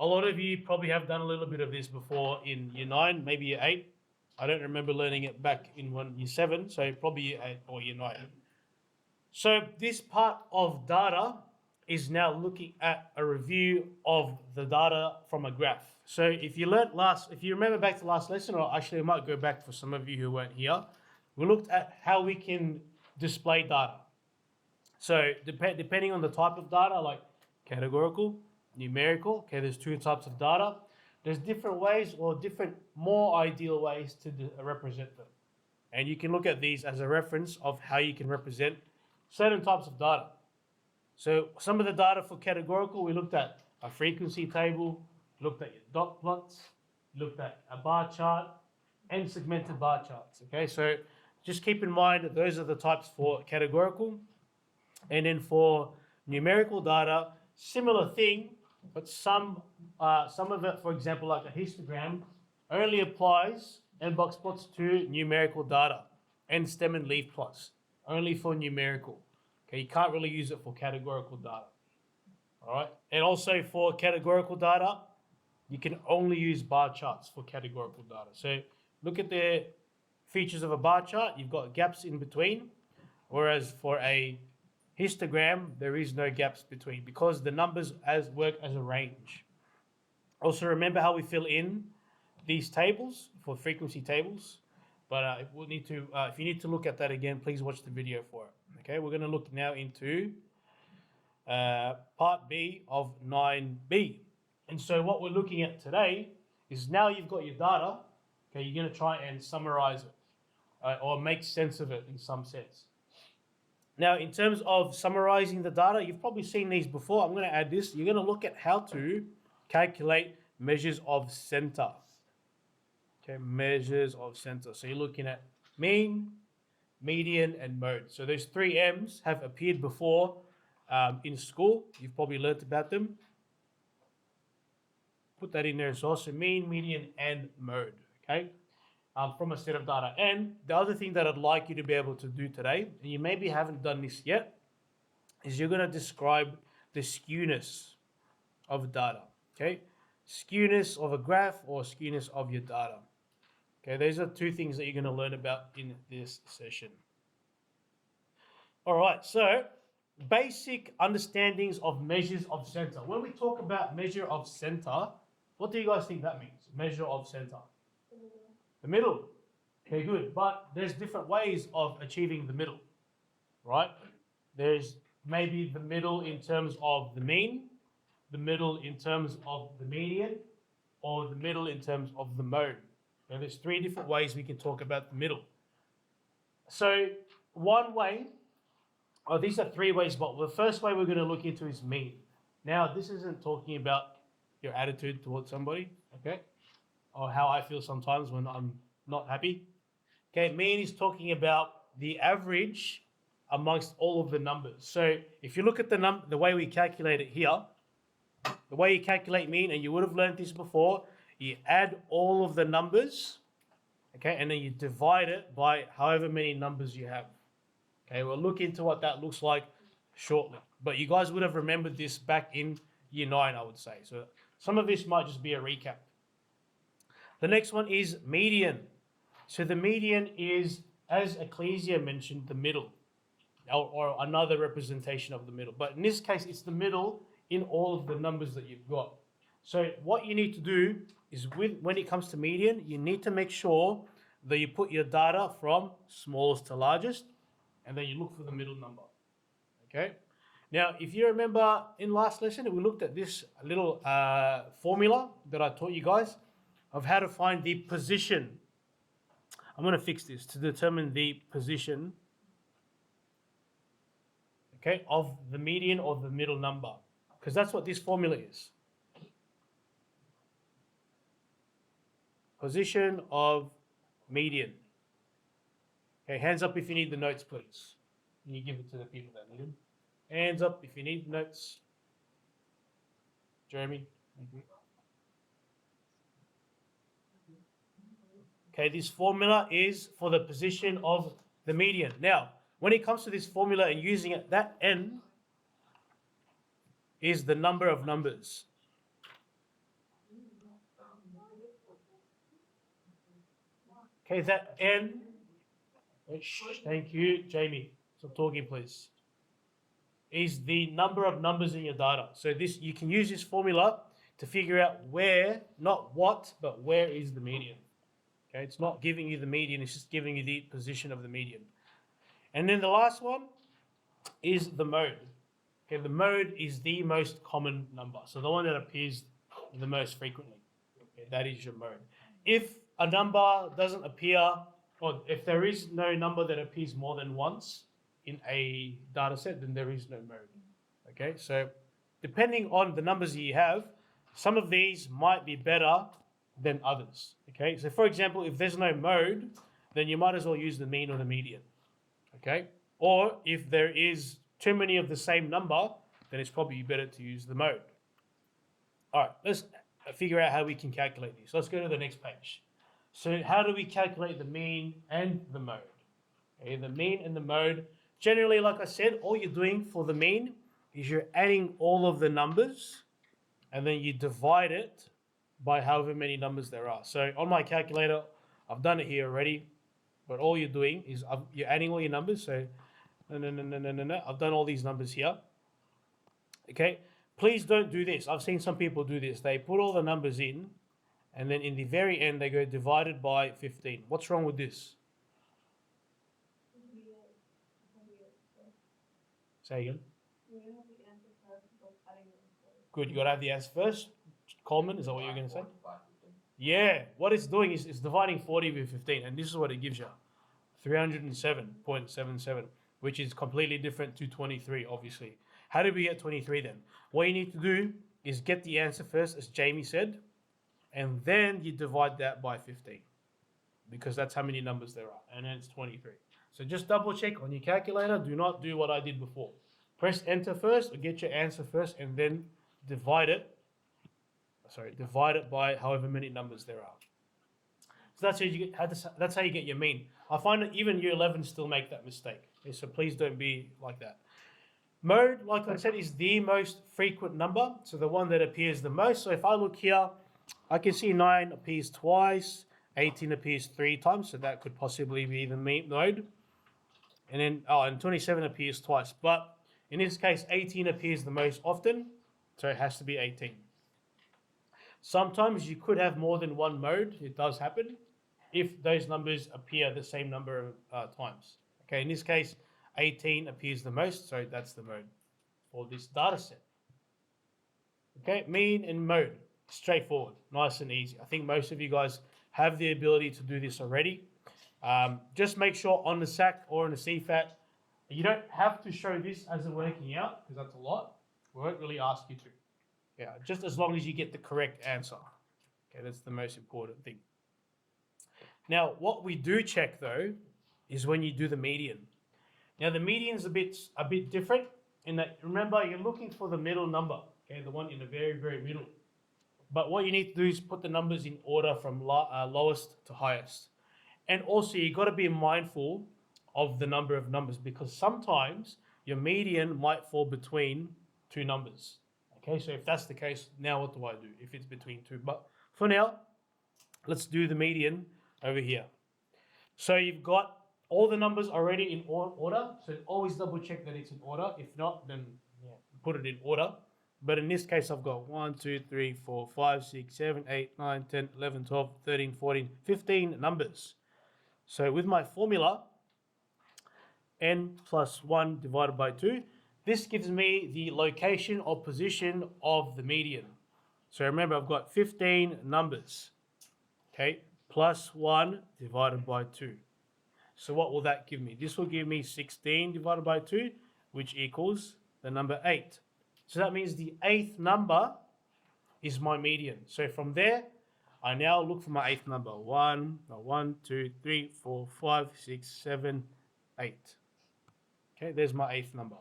A lot of you probably have done a little bit of this before in year 9, maybe year 8. I don't remember learning it back in year 7, so probably year 8 or year 9. So this part of data is now looking at a review of the data from a graph. So if you remember back to last lesson, or actually I might go back for some of you who weren't here, we looked at how we can display data. So depending on the type of data, like categorical, numerical, okay, there's two types of data. There's different ways or different more ideal ways to represent them. And you can look at these as a reference of how you can represent certain types of data. So some of the data for categorical, we looked at a frequency table, looked at your dot plots, looked at a bar chart, and segmented bar charts. Okay, so just keep in mind that those are the types for categorical. And then for numerical data, similar thing, but some of it, for example, like a histogram, only applies and box plots to numerical data, and stem and leaf plots, only for numerical. Okay, you can't really use it for categorical data. All right, and also for categorical data, you can only use bar charts for categorical data. So look at the features of a bar chart. You've got gaps in between, whereas for a histogram, there is no gaps between because the numbers work as a range. Also, remember how we fill in these tables for frequency tables. But we'll need to, if you need to look at that again, please watch the video for it. Okay, we're going to look now into part B of 9B. And so what we're looking at today is now you've got your data, okay, you're going to try and summarize it or make sense of it in some sense. Now, in terms of summarizing the data, you've probably seen these before. I'm going to add this. You're going to look at how to calculate measures of center. Okay, measures of center. So you're looking at mean, median, and mode. So those 3 M's have appeared before in school. You've probably learned about them. Put that in there as well. So mean, median, and mode. Okay. From a set of data. And the other thing that I'd like you to be able to do today, and you maybe haven't done this yet, is you're going to describe the skewness of data. Okay, skewness of a graph or skewness of your data. Okay, those are 2 things that you're going to learn about in this session. All right, so basic understandings of measures of center. When we talk about measure of center, what do you guys think that means? Measure of center. The middle. Okay, good. But there's different ways of achieving the middle, right? There's maybe the middle in terms of the mean, the middle in terms of the median, or the middle in terms of the mode. And there's 3 different ways we can talk about the middle. So one way, these are 3 ways, but the first way we're going to look into is mean. Now, this isn't talking about your attitude towards somebody, okay? Or how I feel sometimes when I'm not happy. Okay, mean is talking about the average amongst all of the numbers. So if you look at the way we calculate it here, the way you calculate mean, and you would have learned this before, you add all of the numbers, okay, and then you divide it by however many numbers you have. Okay, we'll look into what that looks like shortly. But you guys would have remembered this back in year 9, I would say. So some of this might just be a recap. The next one is median. So the median is, as Ecclesia mentioned, the middle, or another representation of the middle. But in this case, it's the middle in all of the numbers that you've got. So what you need to do is when it comes to median, you need to make sure that you put your data from smallest to largest, and then you look for the middle number. Okay? Now, if you remember in last lesson, we looked at this little formula that I taught you guys of how to find the position. I'm going to fix this to determine the position, okay, of the median or the middle number, because that's what this formula is. Position of median. Okay, hands up if you need the notes, please. Can you give it to the people that need them? Hands up if you need notes. Jeremy. Okay, this formula is for the position of the median. Now, when it comes to this formula and using it, that n is the number of numbers. Okay, that n, thank you, Jamie. Stop talking, please. Is the number of numbers in your data. So this, you can use this formula to figure out where, not what, but where is the median. Okay, it's not giving you the median, it's just giving you the position of the median. And then the last one is the mode. Okay, the mode is the most common number. So the one that appears the most frequently. Okay, that is your mode. If a number doesn't appear, or if there is no number that appears more than once in a data set, then there is no mode. Okay, so depending on the numbers you have, some of these might be better than others. Okay, so for example, if there's no mode, then you might as well use the mean or the median. Okay, or if there is too many of the same number, then it's probably better to use the mode. All right, let's figure out how we can calculate this. Let's go to the next page. So how do we calculate the mean and the mode? Okay, the mean and the mode. Generally, like I said, all you're doing for the mean is you're adding all of the numbers and then you divide it by however many numbers there are. So on my calculator, I've done it here already, but all you're doing is you're adding all your numbers. So no. I've done all these numbers here. Okay, please don't do this. I've seen some people do this. They put all the numbers in, and then in the very end, they go divided by 15. What's wrong with this? Say again. Good, you got to have the answer first. Coleman, is that what you're going to say? Yeah, what it's doing is it's dividing 40 with 15, and this is what it gives you. 307.77, which is completely different to 23, obviously. How did we get 23 then? What you need to do is get the answer first, as Jamie said, and then you divide that by 15, because that's how many numbers there are, and then it's 23. So just double check on your calculator. Do not do what I did before. Press enter first, or get your answer first, and then divide it by however many numbers there are. So that's how you get your mean. I find that even year 11 still make that mistake. Okay, so please don't be like that. Mode, like I said, is the most frequent number, so the one that appears the most. So if I look here, I can see 9 appears twice, 18 appears 3 times, so that could possibly be the mode. And then, and 27 appears twice. But in this case, 18 appears the most often, so it has to be 18. Sometimes you could have more than one mode. It does happen if those numbers appear the same number of times. Okay, in this case, 18 appears the most, so that's the mode for this data set. Okay, mean and mode, straightforward, nice and easy. I think most of you guys have the ability to do this already. Just make sure on the SAC or on the CFAT, you don't have to show this as a working out, because that's a lot. We won't really ask you to. Yeah, just as long as you get the correct answer. Okay, that's the most important thing. Now, what we do check though is when you do the median. Now, the median's a bit different in that, remember, you're looking for the middle number, okay, the one in the very, very middle. But what you need to do is put the numbers in order from lowest to highest. And also, you got to be mindful of the number of numbers, because sometimes your median might fall between 2 numbers. Okay, so if that's the case, now what do I do if it's between 2? But for now, let's do the median over here. So you've got all the numbers already in order, so always double check that it's in order. If not, then put it in order. But in this case, I've got 1, 2, 3, 4, 5, 6, 7, 8, 9, 10, 11, 12, 13, 14, 15 numbers. So with my formula, n plus 1 divided by 2, this gives me the location or position of the median. So remember, I've got 15 numbers, okay, plus 1 divided by 2. So what will that give me? This will give me 16 divided by 2, which equals the number 8. So that means the 8th number is my median. So from there, I now look for my 8th number. 1, 2, 3, 4, 5, 6, 7, 8. Okay, there's my 8th number.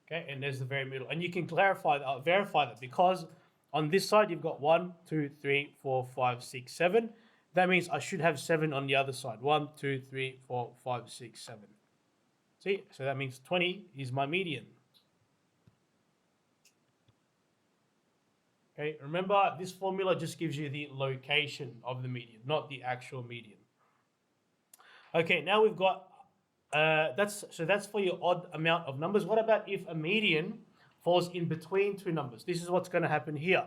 Okay, and there's the very middle. And you can verify that, because on this side you've got 1, 2, 3, 4, 5, 6, 7. That means I should have 7 on the other side. 1, 2, 3, 4, 5, 6, 7. See, so that means 20 is my median. Okay, remember this formula just gives you the location of the median, not the actual median. Okay, now we've got that's for your odd amount of numbers. What about if a median falls in between two numbers? This is what's going to happen here.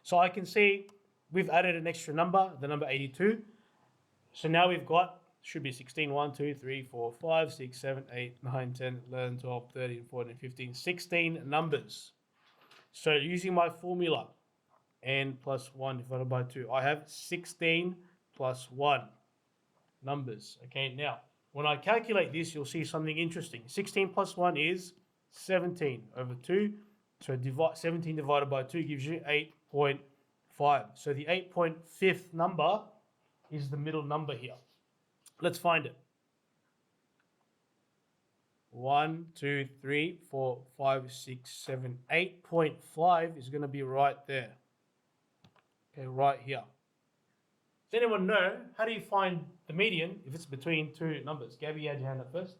So I can see we've added an extra number, the number 82. So now we've got, should be 16, 1, 2, 3, 4, 5, 6, 7, 8, 9, 10, 11, 12, 13, 14, 15, 16 numbers. So using my formula, n plus 1 divided by 2, I have 16 plus 1 numbers. Okay, now when I calculate this, you'll see something interesting. 16 plus 1 is 17 over 2. So 17 divided by 2 gives you 8.5. So the 8.5th number is the middle number here. Let's find it. 1, 2, 3, 4, 5, 6, 7, 8.5 is going to be right there. Okay, right here. Does anyone know how do you find the median if it's between two numbers? Gabby, you had your hand up first.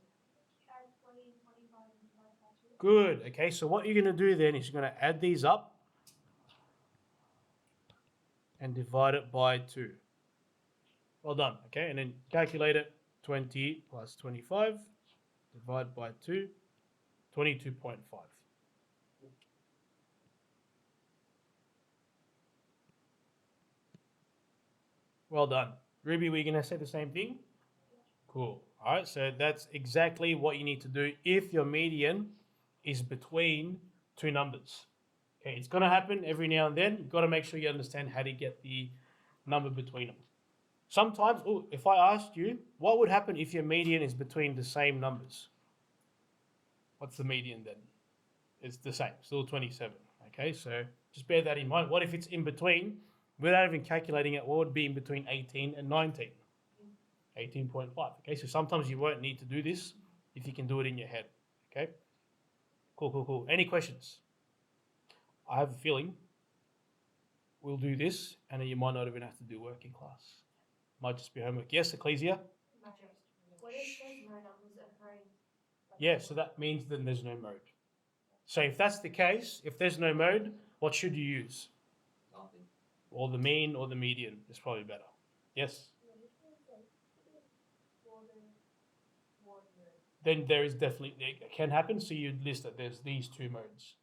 Good. Okay, so what you're going to do then is you're going to add these up and divide it by 2. Well done. Okay, and then calculate it. 20 plus 25 divided by 2, 22.5. Well done. Ruby, were you going to say the same thing? Cool. All right, so that's exactly what you need to do if your median is between two numbers. Okay, it's going to happen every now and then. You've got to make sure you understand how to get the number between them. Sometimes, if I asked you, what would happen if your median is between the same numbers? What's the median then? It's the same, still 27. Okay, so just bear that in mind. What if it's in between? Without even calculating it, what would be in between 18 and 19? 18.5. Okay, so sometimes you won't need to do this if you can do it in your head. Okay, cool. Any questions? I have a feeling we'll do this and then you might not even have to do work in class. Might just be homework. Yes, Ecclesia? What if there's no numbers occurring? Yeah, so that means then there's no mode. So if that's the case, if there's no mode, what should you use? Nothing. Or the mean or the median is probably better. Yes? Then there is definitely, it can happen, so you'd list that there's these two modes.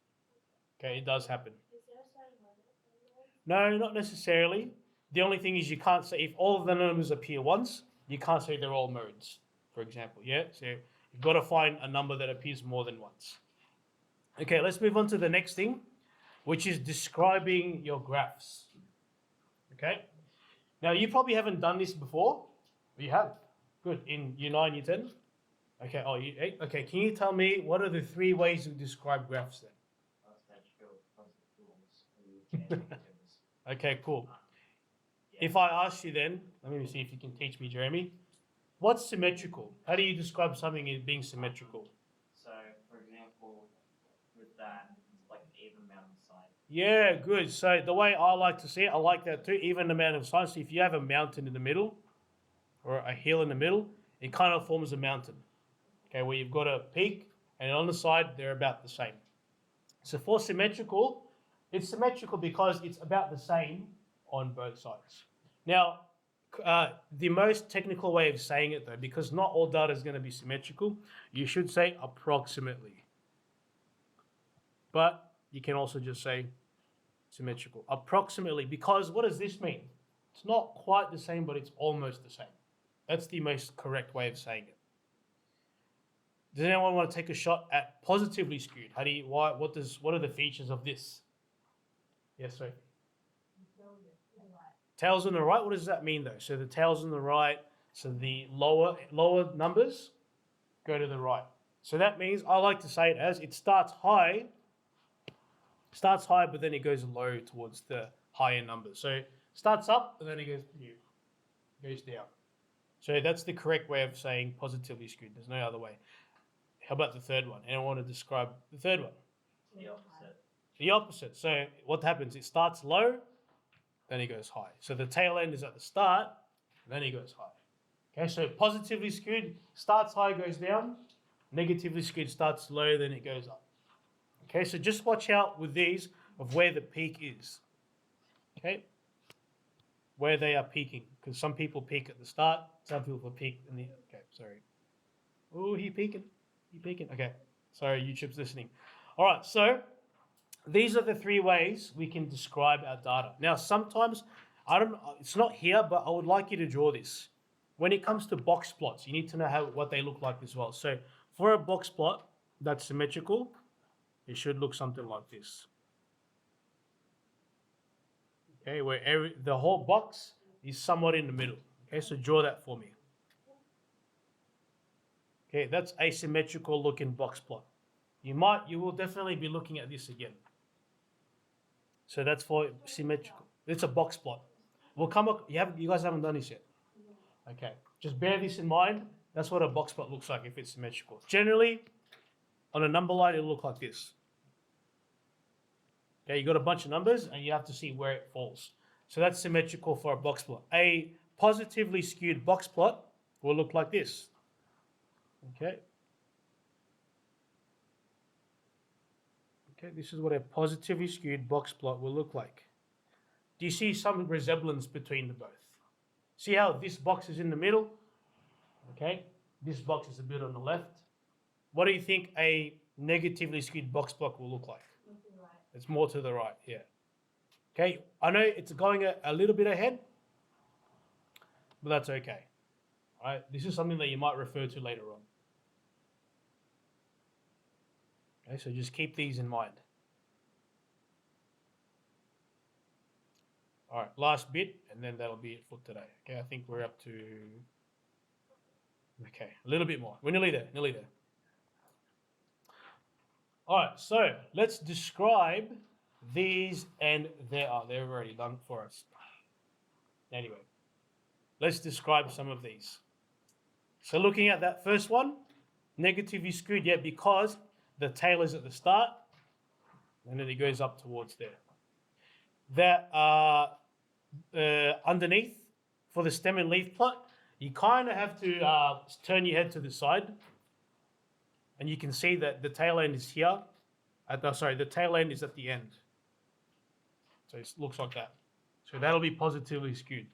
Okay, it does happen. No, not necessarily. The only thing is you can't say, if all of the numbers appear once, you can't say they're all modes, for example, yeah? So you've got to find a number that appears more than once. Okay, let's move on to the next thing, which is describing your graphs. Okay? Now, you probably haven't done this before. You have. Good. In Year 9, Year 10? Okay, Year 8? Okay, can you tell me what are the 3 ways you describe graphs then? Okay, cool. If I ask you then, let me see if you can teach me, Jeremy. What's symmetrical? How do you describe something as being symmetrical? So, for example, with that, it's like an even amount of side. Yeah, good. So the way I like to see it, I like that too, even amount of sides. So if you have a mountain in the middle or a hill in the middle, it kind of forms a mountain. Okay, where you've got a peak and on the side, they're about the same. So for symmetrical, it's symmetrical because it's about the same on both sides. Now, the most technical way of saying it though, because not all data is going to be symmetrical, you should say approximately. But you can also just say symmetrical. Approximately, because what does this mean? It's not quite the same, but it's almost the same. That's the most correct way of saying it. Does anyone want to take a shot at positively skewed? What are the features of this? Yes, sir. Tails on the right, what does that mean though? So the tails on the right, so the lower numbers go to the right. So that means I like to say it as it starts high, but then it goes low towards the higher numbers. So it starts up and then it goes down. So that's the correct way of saying positively skewed. There's no other way. How about the third one? Anyone want to describe the third one? The opposite. The opposite. So what happens? It starts low, then it goes high. So the tail end is at the start, then it goes high. Okay, so positively skewed starts high, goes down. Negatively skewed starts low, then it goes up. Okay, so just watch out with these of where the peak is. Okay, where they are peaking, because some people peak at the start, some people peak in the. Okay, sorry. Oh, he peaking. Okay, sorry, YouTube's listening. All right, so these are the three ways we can describe our data. Now, sometimes I don't. It's not here, but I would like you to draw this. When it comes to box plots, you need to know what they look like as well. So, for a box plot that's symmetrical, it should look something like this. Okay, where the whole box is somewhat in the middle. Okay, so draw that for me. Okay, that's a symmetrical looking box plot. You will definitely be looking at this again. So that's for symmetrical. It's a box plot. We'll come up. You guys haven't done this yet. Okay, just bear this in mind. That's what a box plot looks like if it's symmetrical. Generally, on a number line, it'll look like this. Okay, you got a bunch of numbers and you have to see where it falls. So that's symmetrical for a box plot. A positively skewed box plot will look like this. Okay. Okay, this is what a positively skewed box plot will look like. Do you see some resemblance between the both? See how this box is in the middle? Okay, this box is a bit on the left. What do you think a negatively skewed box plot will look like? It's more to the right, yeah. Okay, I know it's going a little bit ahead, but that's okay. All right, this is something that you might refer to later on. Okay, so just keep these in mind. All right, last bit, and then that'll be it for today. Okay, I think we're up to, okay, a little bit more. We're nearly there. All right, so let's describe these, and they're already done for us. Anyway, let's describe some of these. So looking at that first one, negatively skewed, yeah, because the tail is at the start, and then it goes up towards there. That underneath, for the stem and leaf plot, you kind of have to turn your head to the side, and you can see that the tail end is here. The tail end is at the end. So it looks like that. So that'll be positively skewed.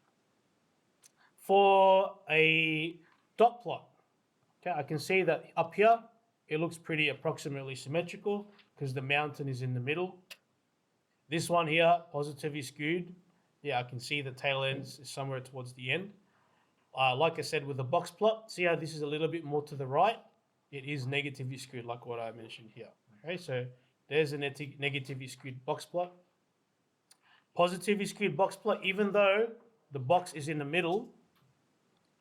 For a dot plot, okay, I can see that up here, it looks pretty approximately symmetrical because the mountain is in the middle. This one here, positively skewed. Yeah, I can see the tail end is somewhere towards the end. Like I said, with the box plot, see how this is a little bit more to the right? It is negatively skewed, like what I mentioned here. Okay, so there's a negatively skewed box plot. Positively skewed box plot, even though the box is in the middle,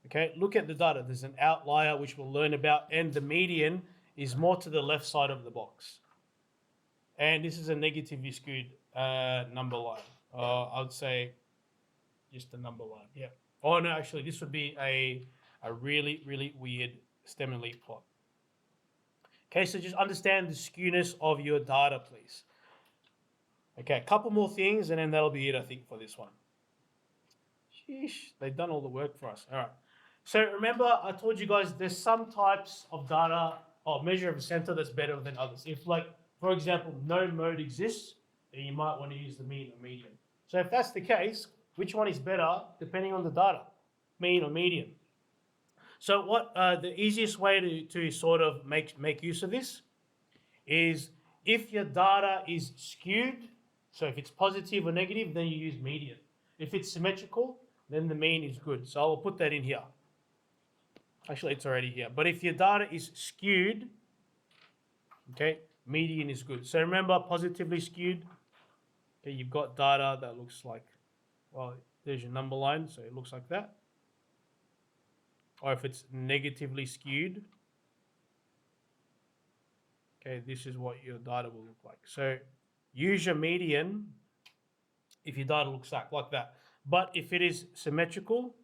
okay, look at the data. There's an outlier, which we'll learn about, and the median is more to the left side of the box. And this is a negatively skewed number line. I would say just a number line, yeah. Oh, no, actually, this would be a really, really weird stem and leaf plot. Okay, so just understand the skewness of your data, please. Okay, a couple more things, and then that'll be it, I think, for this one. Sheesh, they've done all the work for us. All right. So remember, I told you guys there's some types of data or measure of a center that's better than others. If, like, for example, no mode exists, then you might want to use the mean or median. So if that's the case, which one is better depending on the data, mean or median? So what the easiest way to sort of make use of this is if your data is skewed, so if it's positive or negative, then you use median. If it's symmetrical, then the mean is good. So I'll put that in here. Actually, it's already here. But if your data is skewed, okay, median is good. So remember, positively skewed, okay, you've got data that looks like, well, there's your number line, so it looks like that. Or if it's negatively skewed, okay, this is what your data will look like. So use your median if your data looks like that. But if it is symmetrical,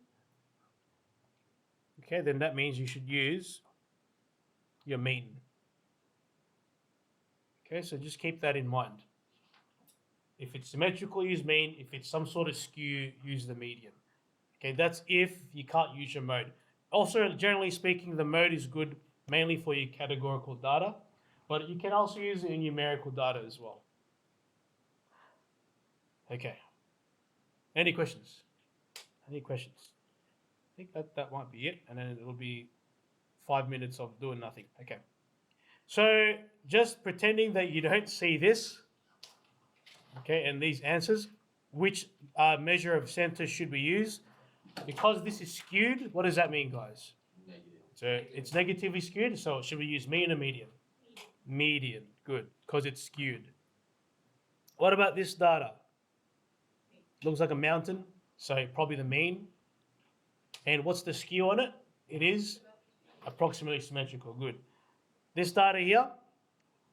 okay, then that means you should use your mean. Okay, so just keep that in mind. If it's symmetrical, use mean. If it's some sort of skew, use the median. Okay, that's if you can't use your mode. Also, generally speaking, the mode is good mainly for your categorical data, but you can also use it in numerical data as well. Okay. Any questions? Any questions? I think that might be it, and then it'll be 5 minutes of doing nothing. Okay. So just pretending that you don't see this, okay, and these answers, which measure of center should we use? Because this is skewed, what does that mean, guys? Negative. So it's negatively skewed, so should we use mean or median? Median, good, because it's skewed. What about this data? Looks like a mountain, so probably the mean. And what's the skew on it? It is approximately symmetrical, good. This data here,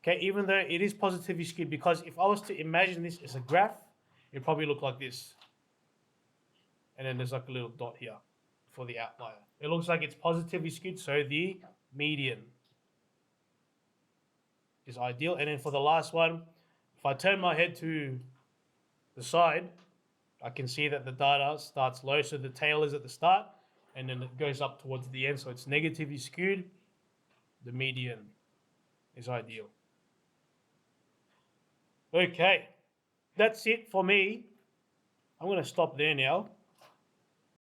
okay, even though it is positively skewed, because if I was to imagine this as a graph, it'd probably look like this. And then there's like a little dot here for the outlier. It looks like it's positively skewed, so the median is ideal. And then for the last one, if I turn my head to the side, I can see that the data starts low, so the tail is at the start, and then it goes up towards the end, so it's negatively skewed. The median is ideal. Okay, that's it for me. I'm going to stop there now.